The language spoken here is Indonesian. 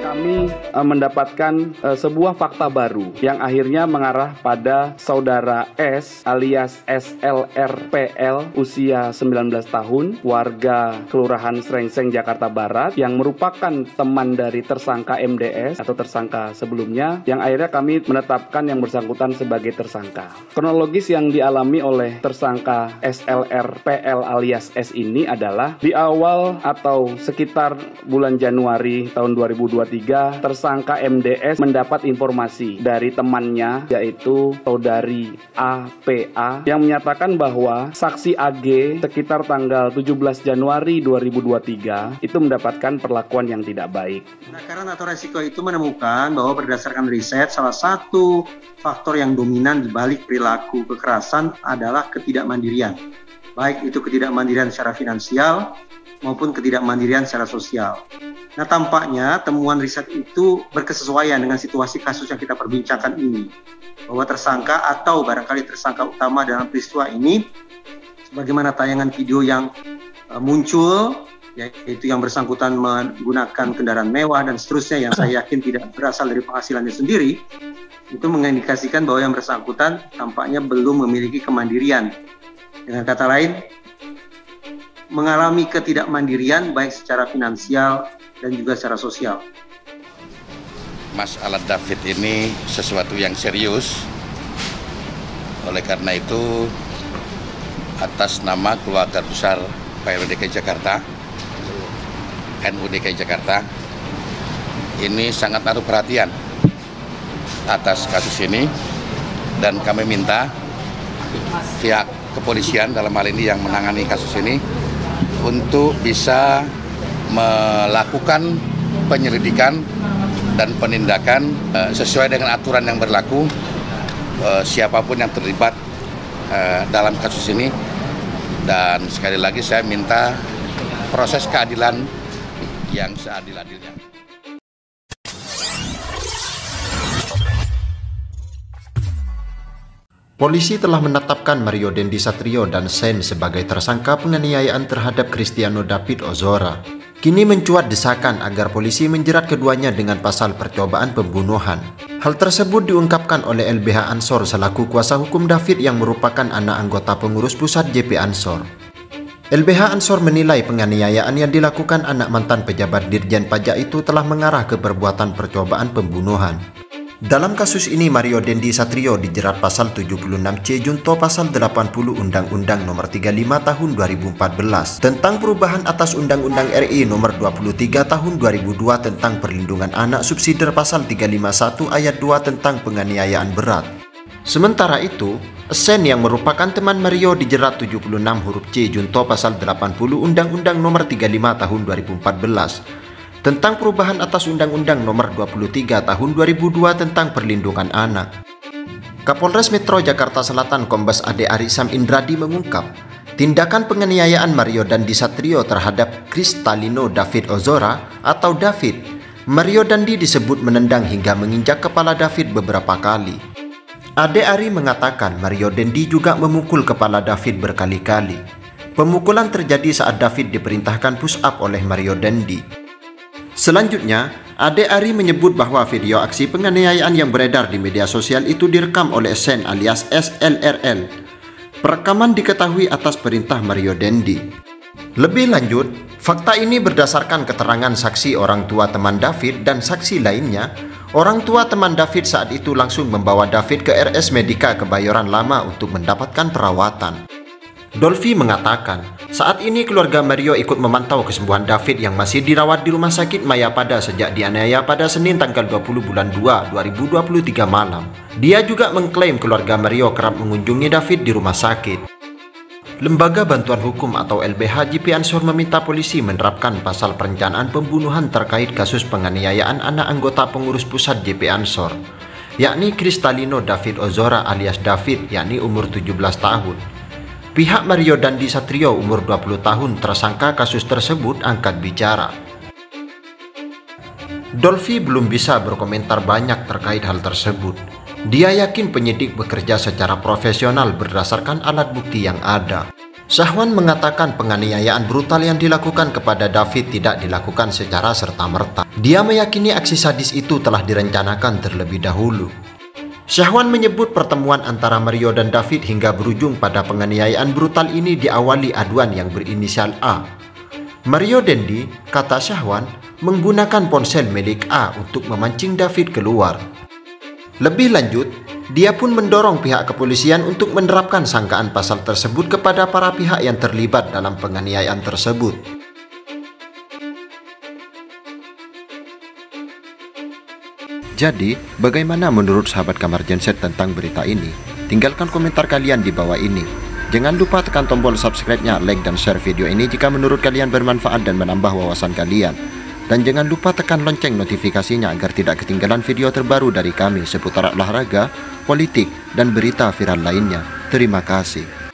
Kami mendapatkan sebuah fakta baru yang akhirnya mengarah pada saudara S alias SLRPL usia 19 tahun, warga Kelurahan Srengseng, Jakarta Barat, yang merupakan teman dari tersangka MDS atau tersangka sebelumnya, yang akhirnya kami menetapkan yang bersangkutan sebagai tersangka. Kronologis yang dialami oleh tersangka SLRPL alias S ini adalah di awal atau sekitar bulan Januari tahun 2023, tersangka MDS mendapat informasi dari temannya yaitu saudari APA yang menyatakan bahwa saksi AG sekitar tanggal 17 Januari 2023 itu mendapatkan perlakuan yang tidak baik. Penakaran atau resiko itu menemukan bahwa berdasarkan riset, salah satu faktor yang dominan di balik perilaku kekerasan adalah ketidakmandirian. Baik itu ketidakmandirian secara finansial maupun ketidakmandirian secara sosial. Nah, tampaknya temuan riset itu berkesesuaian dengan situasi kasus yang kita perbincangkan ini. Bahwa tersangka atau barangkali tersangka utama dalam peristiwa ini, sebagaimana tayangan video yang muncul, yaitu yang bersangkutan menggunakan kendaraan mewah dan seterusnya yang saya yakin tidak berasal dari penghasilannya sendiri, itu mengindikasikan bahwa yang bersangkutan tampaknya belum memiliki kemandirian. Dengan kata lain, mengalami ketidakmandirian baik secara finansial dan juga secara sosial. Masalah David ini sesuatu yang serius. Oleh karena itu, atas nama keluarga besar PRW DKI Jakarta, NU DKI Jakarta, ini sangat naruh perhatian atas kasus ini, dan kami minta pihak kepolisian dalam hal ini yang menangani kasus ini untuk bisa melakukan penyelidikan dan penindakan sesuai dengan aturan yang berlaku, siapapun yang terlibat dalam kasus ini. Dan sekali lagi saya minta proses keadilan yang seadil-adilnya. Polisi telah menetapkan Mario Dendi Satrio dan Sen sebagai tersangka penganiayaan terhadap Cristiano David Ozora. Kini mencuat desakan agar polisi menjerat keduanya dengan pasal percobaan pembunuhan. Hal tersebut diungkapkan oleh LBH Ansor selaku kuasa hukum David yang merupakan anak anggota pengurus pusat JP Ansor. LBH Ansor menilai penganiayaan yang dilakukan anak mantan pejabat Dirjen Pajak itu telah mengarah ke perbuatan percobaan pembunuhan. Dalam kasus ini, Mario Dendi Satrio dijerat pasal 76C junto pasal 80 Undang-Undang Nomor 35 Tahun 2014 tentang perubahan atas Undang-Undang RI Nomor 23 Tahun 2002 tentang perlindungan anak subsidiar pasal 351 ayat 2 tentang penganiayaan berat. Sementara itu, Sen yang merupakan teman Mario dijerat 76 huruf C junto pasal 80 Undang-Undang Nomor 35 Tahun 2014 tentang perubahan atas Undang-Undang Nomor 23 Tahun 2002 tentang perlindungan anak. Kapolres Metro Jakarta Selatan Kombes Ade Arisam Indradi mengungkap, tindakan penganiayaan Mario Dendi Satrio terhadap Cristiano David Ozora atau David, Mario Dendi disebut menendang hingga menginjak kepala David beberapa kali. Ade Ari mengatakan Mario Dendi juga memukul kepala David berkali-kali. Pemukulan terjadi saat David diperintahkan push up oleh Mario Dendi. Selanjutnya, Ade Ari menyebut bahwa video aksi penganiayaan yang beredar di media sosial itu direkam oleh Sen alias SLRL. Perekaman diketahui atas perintah Mario Dendi. Lebih lanjut, fakta ini berdasarkan keterangan saksi orang tua teman David dan saksi lainnya. Orang tua teman David saat itu langsung membawa David ke RS Medika Kebayoran Lama untuk mendapatkan perawatan. Dolfi mengatakan, saat ini keluarga Mario ikut memantau kesembuhan David yang masih dirawat di Rumah Sakit Mayapada sejak dianiaya pada Senin tanggal 20 bulan 2, 2023 malam. Dia juga mengklaim keluarga Mario kerap mengunjungi David di rumah sakit. Lembaga Bantuan Hukum atau LBH JP Ansor meminta polisi menerapkan pasal perencanaan pembunuhan terkait kasus penganiayaan anak anggota pengurus pusat JP Ansor, yakni Cristiano David Ozora alias David, yakni umur 17 tahun. Pihak Mario Dendi Satrio umur 20 tahun tersangka kasus tersebut angkat bicara. Dolfi belum bisa berkomentar banyak terkait hal tersebut. Dia yakin penyidik bekerja secara profesional berdasarkan alat bukti yang ada. Syahwan mengatakan penganiayaan brutal yang dilakukan kepada David tidak dilakukan secara serta-merta. Dia meyakini aksi sadis itu telah direncanakan terlebih dahulu. Syahwan menyebut pertemuan antara Mario dan David hingga berujung pada penganiayaan brutal ini diawali aduan yang berinisial A. Mario Dendi, kata Syahwan, menggunakan ponsel milik A untuk memancing David keluar. Lebih lanjut, dia pun mendorong pihak kepolisian untuk menerapkan sangkaan pasal tersebut kepada para pihak yang terlibat dalam penganiayaan tersebut. Jadi, bagaimana menurut sahabat Kamar Genset tentang berita ini? Tinggalkan komentar kalian di bawah ini. Jangan lupa tekan tombol subscribe-nya, like dan share video ini jika menurut kalian bermanfaat dan menambah wawasan kalian. Dan jangan lupa tekan lonceng notifikasinya agar tidak ketinggalan video terbaru dari kami seputar olahraga, politik, dan berita viral lainnya. Terima kasih.